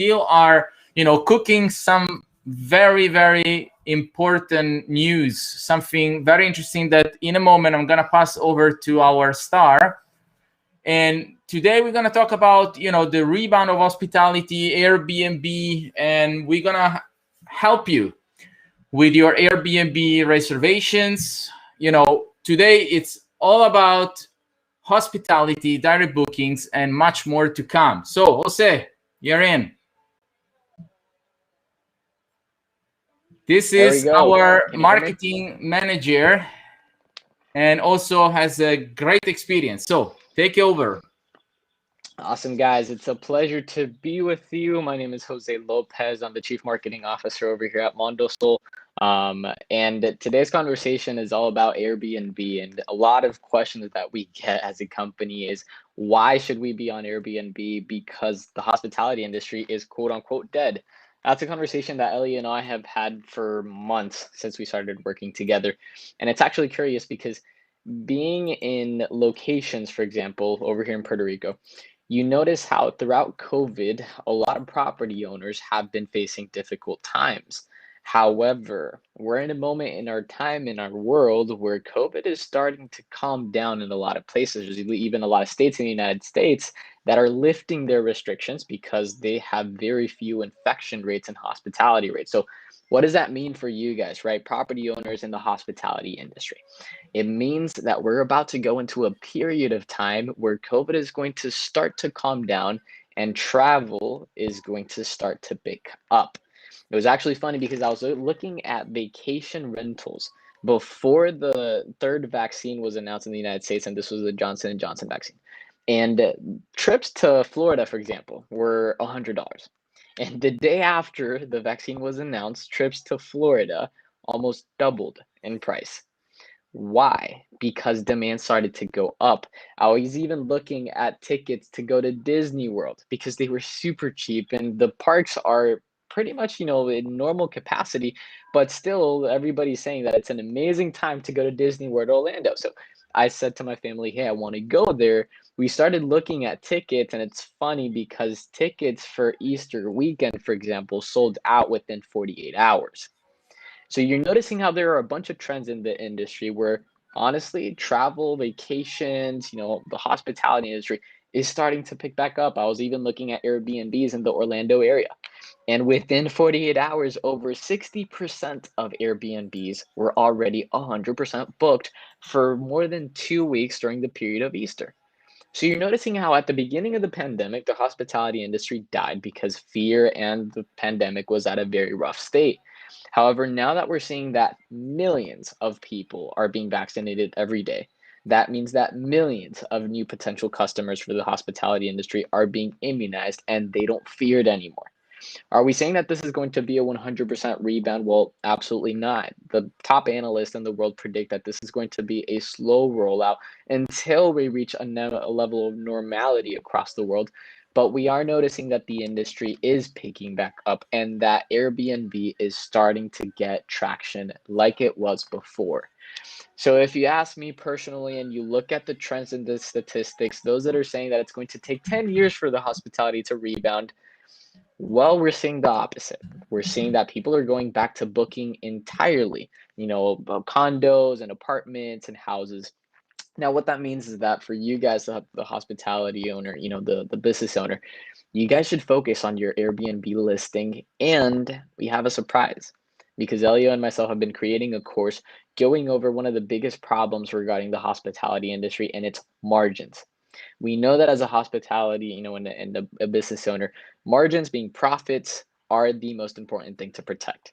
still are, cooking some very, very important news, something very interesting that in a moment I'm going to pass over to our star. And today we're going to talk about, the rebound of hospitality, Airbnb, and we're going to help you with your Airbnb reservations. Today it's all about hospitality, direct bookings, and much more to come. So, Jose, you're in. This is our marketing manager and also has a great experience. So, take over. Awesome, guys. It's a pleasure to be with you. My name is Jose Lopez. I'm the Chief Marketing Officer over here at Mondosol. And today's conversation is all about Airbnb. And a lot of questions that we get as a company is, why should we be on Airbnb? Because the hospitality industry is quote unquote dead. That's a conversation that Ellie and I have had for months since we started working together. And it's actually curious because being in locations, for example, over here in Puerto Rico, you notice how throughout COVID, a lot of property owners have been facing difficult times. However, we're in a moment in our time, in our world, where COVID is starting to calm down in a lot of places. There's even a lot of states in the United States that are lifting their restrictions because they have very few infection rates and hospitality rates. So what does that mean for you guys, right? Property owners in the hospitality industry. It means that we're about to go into a period of time where COVID is going to start to calm down and travel is going to start to pick up. It was actually funny because I was looking at vacation rentals before the third vaccine was announced in the United States, and this was the Johnson & Johnson vaccine. And trips to Florida, for example, were $100. And the day after the vaccine was announced, trips to Florida almost doubled in price. Why? Because demand started to go up. I was even looking at tickets to go to Disney World because they were super cheap, and the parks are pretty much, in normal capacity, but still everybody's saying that it's an amazing time to go to Disney World Orlando. So I said to my family, hey, I want to go there. We started looking at tickets, and it's funny because tickets for Easter weekend, for example, sold out within 48 hours. So you're noticing how there are a bunch of trends in the industry where honestly, travel, vacations, the hospitality industry is starting to pick back up. I was even looking at Airbnbs in the Orlando area. And within 48 hours, over 60% of Airbnbs were already 100% booked for more than 2 weeks during the period of Easter. So you're noticing how at the beginning of the pandemic, the hospitality industry died because fear and the pandemic was at a very rough state. However, now that we're seeing that millions of people are being vaccinated every day, that means that millions of new potential customers for the hospitality industry are being immunized and they don't fear it anymore. Are we saying that this is going to be a 100% rebound? Well, absolutely not. The top analysts in the world predict that this is going to be a slow rollout until we reach a level of normality across the world. But we are noticing that the industry is picking back up and that Airbnb is starting to get traction like it was before. So if you ask me personally and you look at the trends in the statistics, those that are saying that it's going to take 10 years for the hospitality to rebound, well, we're seeing the opposite. We're seeing that people are going back to booking entirely, condos and apartments and houses. Now, what that means is that for you guys, the hospitality owner, the business owner, you guys should focus on your Airbnb listing. And we have a surprise because Elio and myself have been creating a course going over one of the biggest problems regarding the hospitality industry, and it's margins. We know that as a hospitality, and a business owner, margins being profits are the most important thing to protect.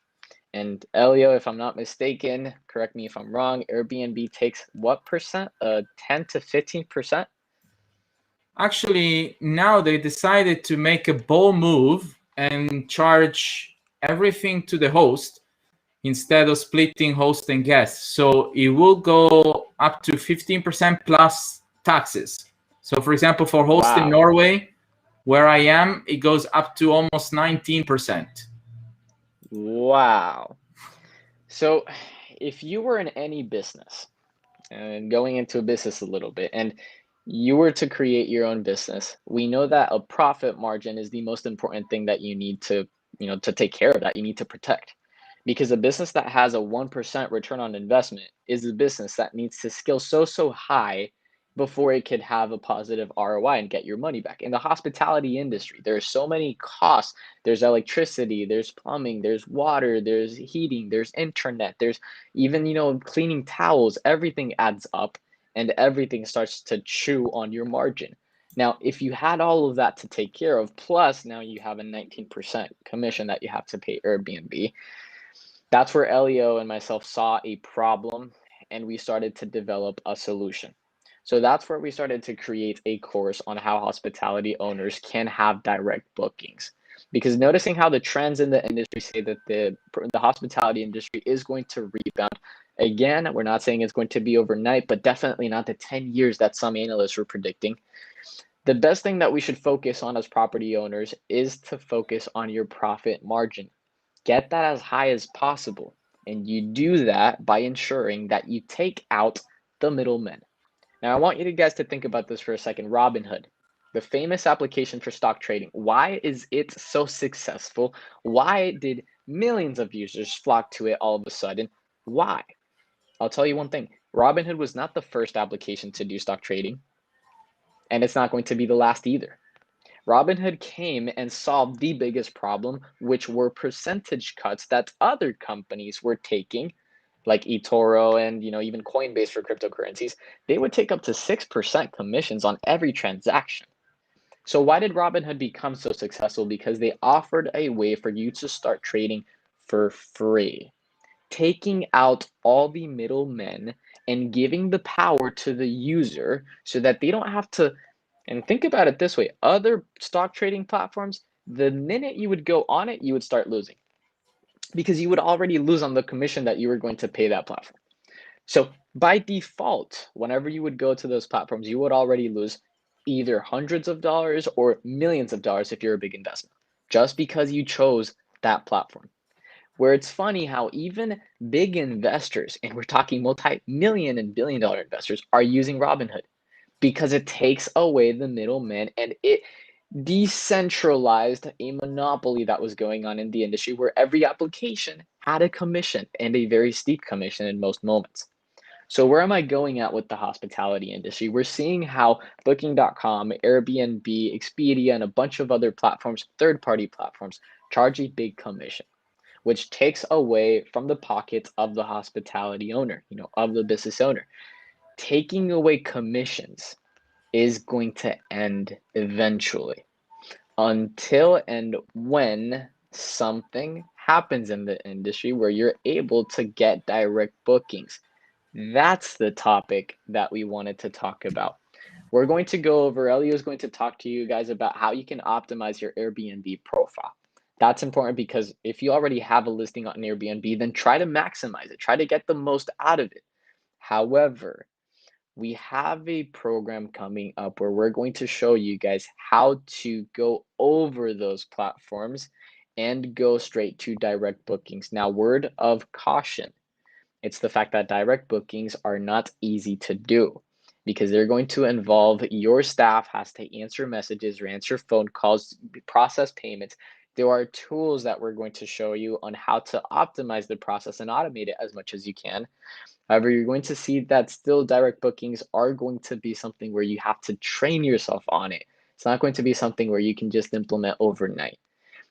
And Elio, if I'm not mistaken, correct me if I'm wrong, Airbnb takes what percent? 10 to 15%? Actually, now they decided to make a bold move and charge everything to the host instead of splitting host and guest. So it will go up to 15% plus taxes. So for example, for host in Norway, where I am, it goes up to almost 19%. Wow. So if you were in any business and going into a business a little bit, and you were to create your own business, we know that a profit margin is the most important thing that you need to, to take care of, that you need to protect. Because a business that has a 1% return on investment is a business that needs to scale so high before it could have a positive ROI and get your money back. In the hospitality industry, there are so many costs. There's electricity, there's plumbing, there's water, there's heating, there's internet, there's even, cleaning towels. Everything adds up and everything starts to chew on your margin. Now, if you had all of that to take care of, plus now you have a 19% commission that you have to pay Airbnb, that's where Elio and myself saw a problem and we started to develop a solution. So that's where we started to create a course on how hospitality owners can have direct bookings. Because noticing how the trends in the industry say that the hospitality industry is going to rebound. Again, we're not saying it's going to be overnight, but definitely not the 10 years that some analysts were predicting. The best thing that we should focus on as property owners is to focus on your profit margin. Get that as high as possible. And you do that by ensuring that you take out the middlemen. Now, I want you guys to think about this for a second. Robinhood, the famous application for stock trading. Why is it so successful? Why did millions of users flock to it all of a sudden? Why? I'll tell you one thing. Robinhood was not the first application to do stock trading, and it's not going to be the last either. Robinhood came and solved the biggest problem, which were percentage cuts that other companies were taking, like eToro and even Coinbase for cryptocurrencies. They would take up to 6% commissions on every transaction. So why did Robinhood become so successful? Because they offered a way for you to start trading for free, taking out all the middlemen and giving the power to the user so that they don't have to. And think about it this way, other stock trading platforms, the minute you would go on it, you would start losing because you would already lose on the commission that you were going to pay that platform. So by default, whenever you would go to those platforms, you would already lose either hundreds of dollars or millions of dollars if you're a big investment, just because you chose that platform. Where it's funny how even big investors, and we're talking multi-million and billion-dollar investors, are using Robinhood because it takes away the middleman and it decentralized a monopoly that was going on in the industry where every application had a commission and a very steep commission in most moments. So where am I going at with the hospitality industry? We're seeing how Booking.com, Airbnb, Expedia, and a bunch of other platforms, third-party platforms, charge a big commission, which takes away from the pockets of the hospitality owner, of the business owner. Taking away commissions is going to end eventually until and when something happens in the industry where you're able to get direct bookings. That's the topic that we wanted to talk about. We're going to go over, Elio is going to talk to you guys about how you can optimize your Airbnb profile. That's important because if you already have a listing on Airbnb, then try to maximize it. Try to get the most out of it. However, we have a program coming up where we're going to show you guys how to go over those platforms and go straight to direct bookings. Now, word of caution, it's the fact that direct bookings are not easy to do because they're going to involve your staff has to answer messages or answer phone calls, process payments. There are tools that we're going to show you on how to optimize the process and automate it as much as you can. However, you're going to see that still direct bookings are going to be something where you have to train yourself on it. It's not going to be something where you can just implement overnight.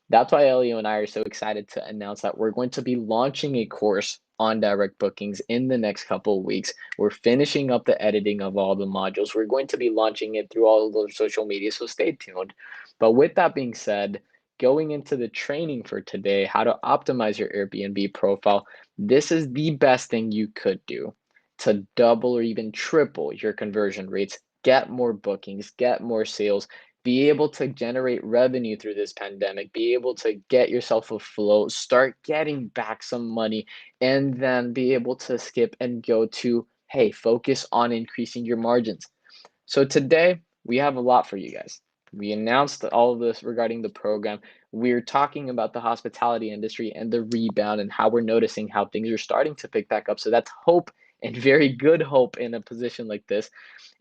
That's why Elio and I are so excited to announce that we're going to be launching a course on direct bookings in the next couple of weeks. We're finishing up the editing of all the modules. We're going to be launching it through all of those social media, so stay tuned. But with that being said, going into the training for today, how to optimize your Airbnb profile, this is the best thing you could do to double or even triple your conversion rates, get more bookings, get more sales, be able to generate revenue through this pandemic, be able to get yourself afloat, start getting back some money, and then be able to skip and go to, hey, focus on increasing your margins. So today, we have a lot for you guys. We announced all of this regarding the program. We're talking about the hospitality industry and the rebound and how we're noticing how things are starting to pick back up. So that's hope and very good hope in a position like this.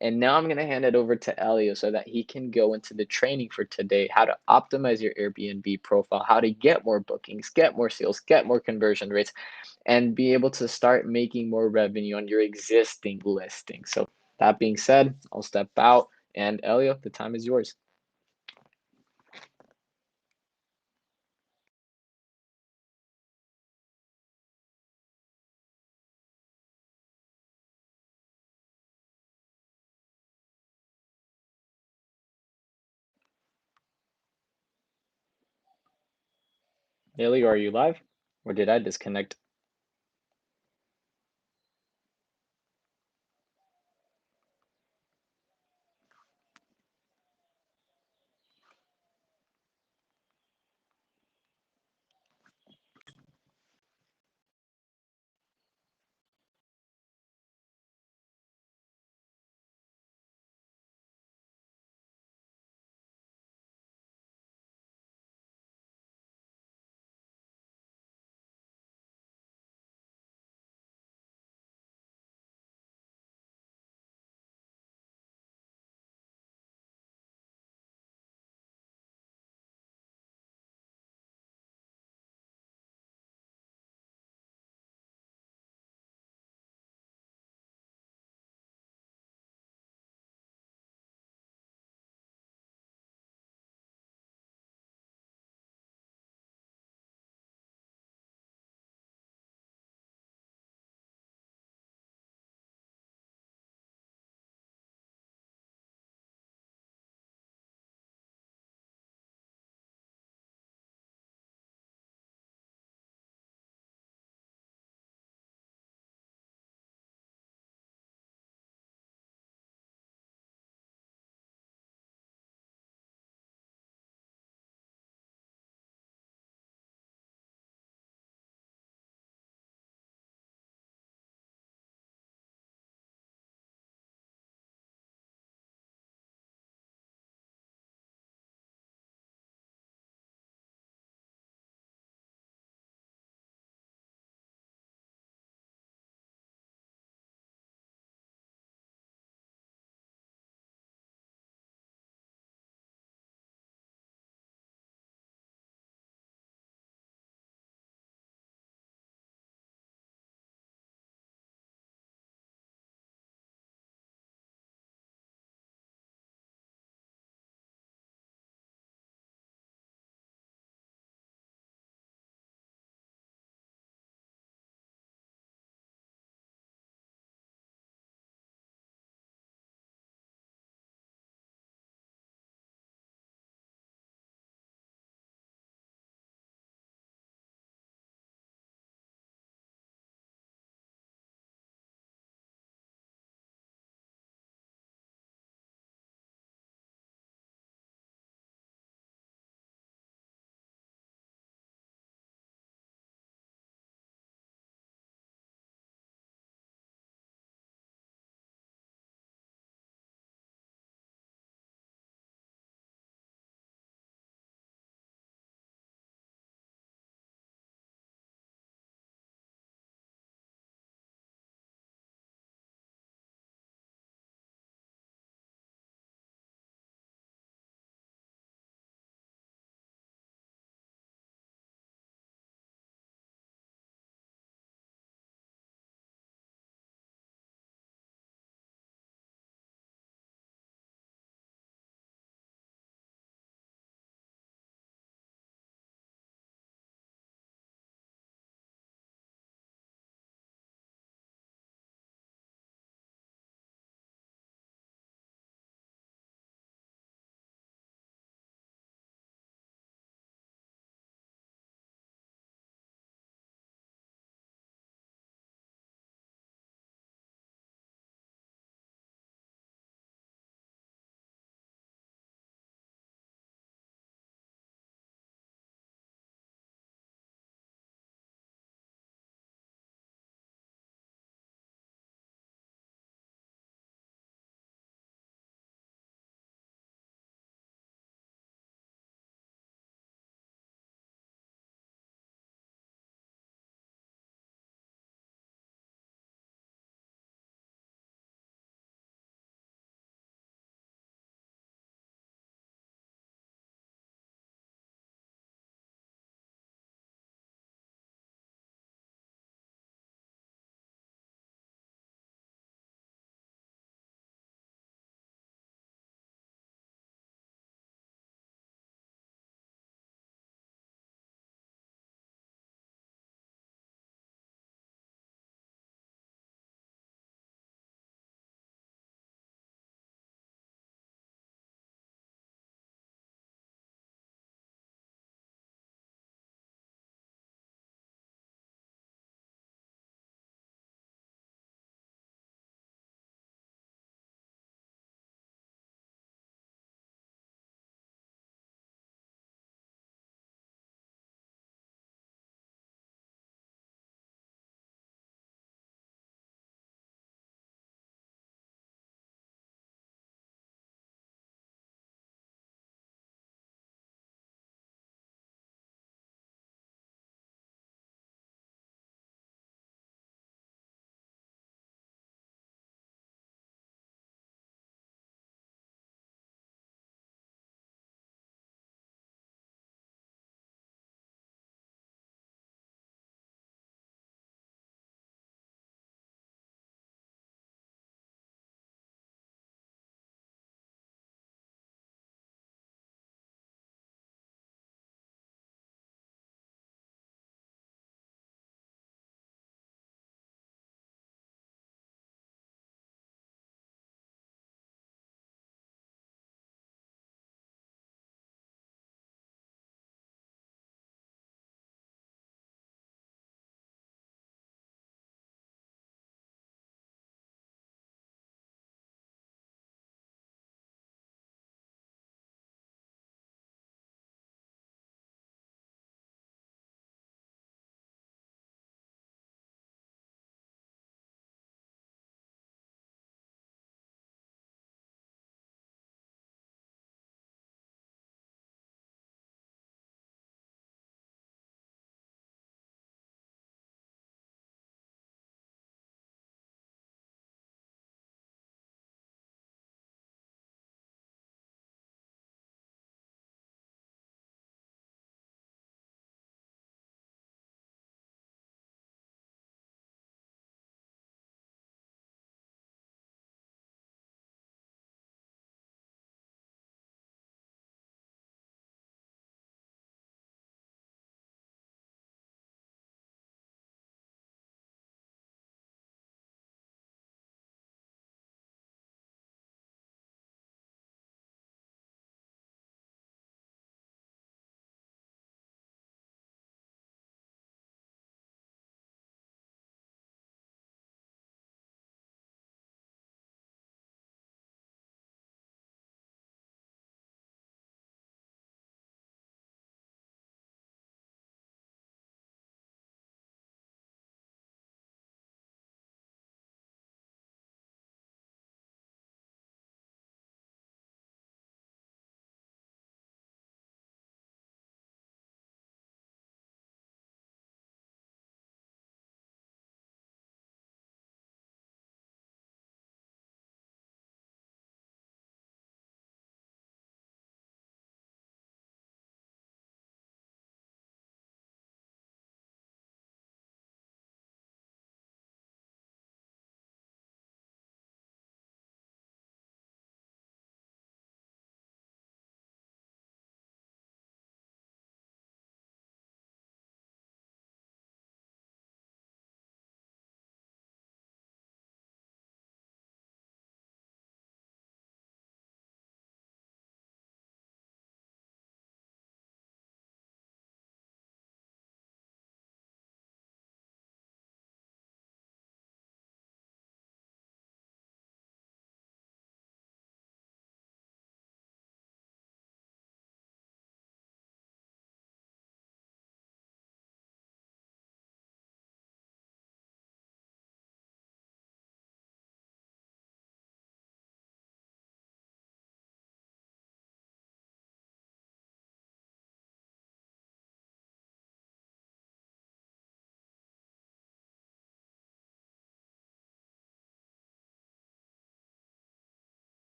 And now I'm going to hand it over to Elio so that he can go into the training for today, how to optimize your Airbnb profile, how to get more bookings, get more sales, get more conversion rates, and be able to start making more revenue on your existing listing. So that being said, I'll step out, and Elio, the time is yours. Elio, are you live? Or did I disconnect?